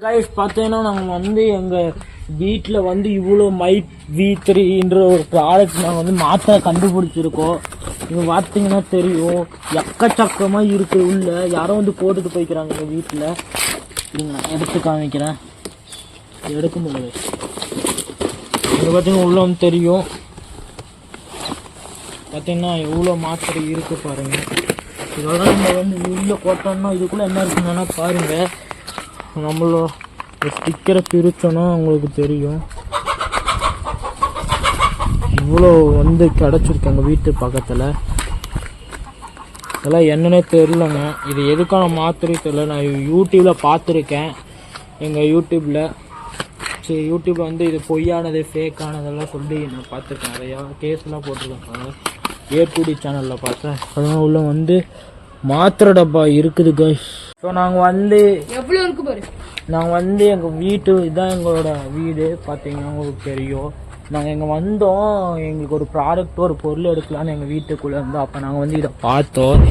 Guys பார்த்தீங்கன்னா நாங்கள் வந்து எங்கள் வீட்டில் வந்து இவ்வளோ மைட் V3ன்ற ஒரு ப்ராடக்ட் நாங்கள் வந்து மாற்ற கண்டுபிடிச்சிருக்கோம். இது பார்த்தீங்கன்னா தெரியும், எக்கச்சக்கமாக இருக்கு. உள்ள யாரோ வந்து போட்டுட்டு போய்க்கிறாங்க எங்கள் வீட்டில். நான் எடுத்து காமிக்கிறேன், எடுக்க முடியாது. இது பார்த்தீங்கன்னா உள்ள வந்து தெரியும், பார்த்தீங்கன்னா எவ்வளோ மாத்திரை இருக்கு பாருங்க. இதெல்லாம் நம்ம வந்து உள்ளே போட்டோம்னா இதுக்குள்ளே என்ன இருக்குங்கன்னா பாருங்க, நம்மளோட ஸ்டிக்கரை பிரிச்சோன்னா உங்களுக்கு தெரியும். இவ்வளோ வந்து கிடச்சிருக்கு எங்கள் வீட்டு பக்கத்தில். இதெல்லாம் என்னன்னே தெரிலங்க, இது எதுக்கான மாத்திரை தெரியல. நான் யூடியூப்பில் பார்த்துருக்கேன், எங்கள் யூடியூப்பில். சரி, யூடியூப்பில் வந்து இது பொய்யானது ஃபேக்கானதெல்லாம் சொல்லி நான் பார்த்துருக்கேன். நிறையா கேஸ்லாம் போட்டிருக்காங்க. A2D சேனலில் பார்த்தேன். அதனால உள்ள வந்து மாத்திரை டப்பா இருக்குது கைஸ். ஸோ நாங்கள் வந்து எவ்வளோ இருக்கு பாரு. நாங்கள் வந்து எங்கள் வீட்டு இதுதான் எங்களோட வீடு. பார்த்தீங்கன்னா உங்களுக்கு தெரியும். நாங்கள் இங்கே வந்தோம், எங்களுக்கு ஒரு ப்ராடக்ட் ஒரு பொருள் எடுக்கலான்னு எங்கள் வீட்டுக்குள்ளே இருந்தோம். அப்போ நாங்கள் வந்து இதை பார்த்தோம்.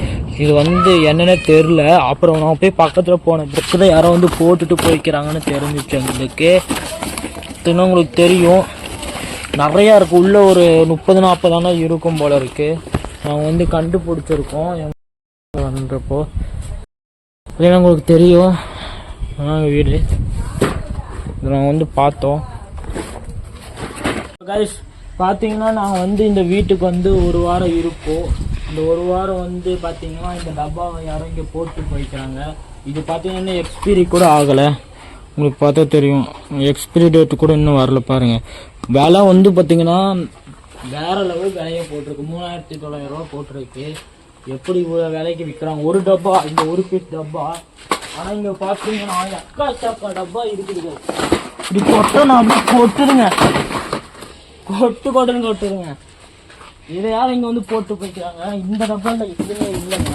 இது வந்து என்னென்ன தெரில. அப்புறம் நான் போய் பக்கத்தில் போன பிறகு யாரோ வந்து போட்டுட்டு போய்க்கிறாங்கன்னு தெரிஞ்சிச்சு எங்களுக்கு. இன்னும் உங்களுக்கு தெரியும், நிறையா இருக்குது. உள்ளே ஒரு 30-40 இருக்கும் போல் இருக்குது. நாங்கள் வந்து கண்டுபிடிச்சிருக்கோம் வந்துறப்போ. இல்லைன்னா உங்களுக்கு தெரியும், நாங்கள் வீடு இதை நாங்கள் வந்து பார்த்தோம். கைஸ் பார்த்தீங்கன்னா நாங்கள் வந்து இந்த வீட்டுக்கு வந்து ஒரு வாரம் இருப்போம். இந்த ஒரு வாரம் வந்து பார்த்தீங்கன்னா இந்த டப்பாவை யாரும் இங்கே போட்டு போய்க்கிறாங்க. இது பார்த்தீங்கன்னா எக்ஸ்பீரி கூட ஆகலை. உங்களுக்கு பார்த்தா தெரியும், எக்ஸ்பிரி டேட்டு கூட இன்னும் வரல பாருங்கள். விலை வந்து பார்த்தீங்கன்னா வேற லெவல் விலையை போட்டிருக்கு. 3900 ரூபா போட்டிருக்கு. எப்படி இவ்வளோ விலைக்கு விற்கிறாங்க ஒரு டப்பா, இந்த ஒரு பீஸ் டப்பா. ஆனால் இங்கே பார்த்தீங்கன்னா எக்கச்சக்க டப்பா இருக்குது. இப்படி கொட்டணும், அப்படி கொட்டுருங்க, கொட்டுருங்க. இதை யாரும் இங்கே வந்து போட்டு போய்க்கிறாங்க. இந்த டப்பாவில் எதுவுமே இல்லைங்க.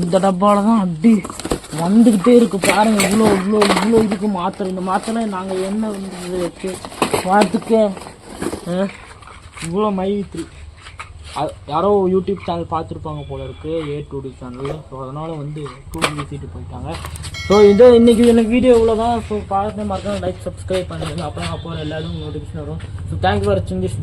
இந்த டப்பாவில் தான் அப்படி வந்துக்கிட்டே இருக்கு பாருங்க. இவ்வளோ இதுக்கு மாத்திரை. இந்த மாத்திரை நாங்கள் என்ன வந்து வச்சு பார்த்துக்க இவ்வளோ மைத்ரி. யாரோ யூடியூப் சேனல் பார்த்துருப்பாங்க போல இருக்குது, A2D சேனல். ஸோ அதனால் வந்து 2D வீசிட்டு போயிட்டாங்க. ஸோ இது இன்றைக்கி எனக்கு வீடியோ இவ்வளோ தான். ஸோ பார்த்து மறக்காம லைக் சப்ஸ்கிரைப் பண்ணிடுங்க. அப்புறம் நான் போகிற எல்லாரும் நோட்டிஃபிகேஷன் வரும். ஸோ தேங்க்யூ ஃபார் வாட்சிங் திஸ்.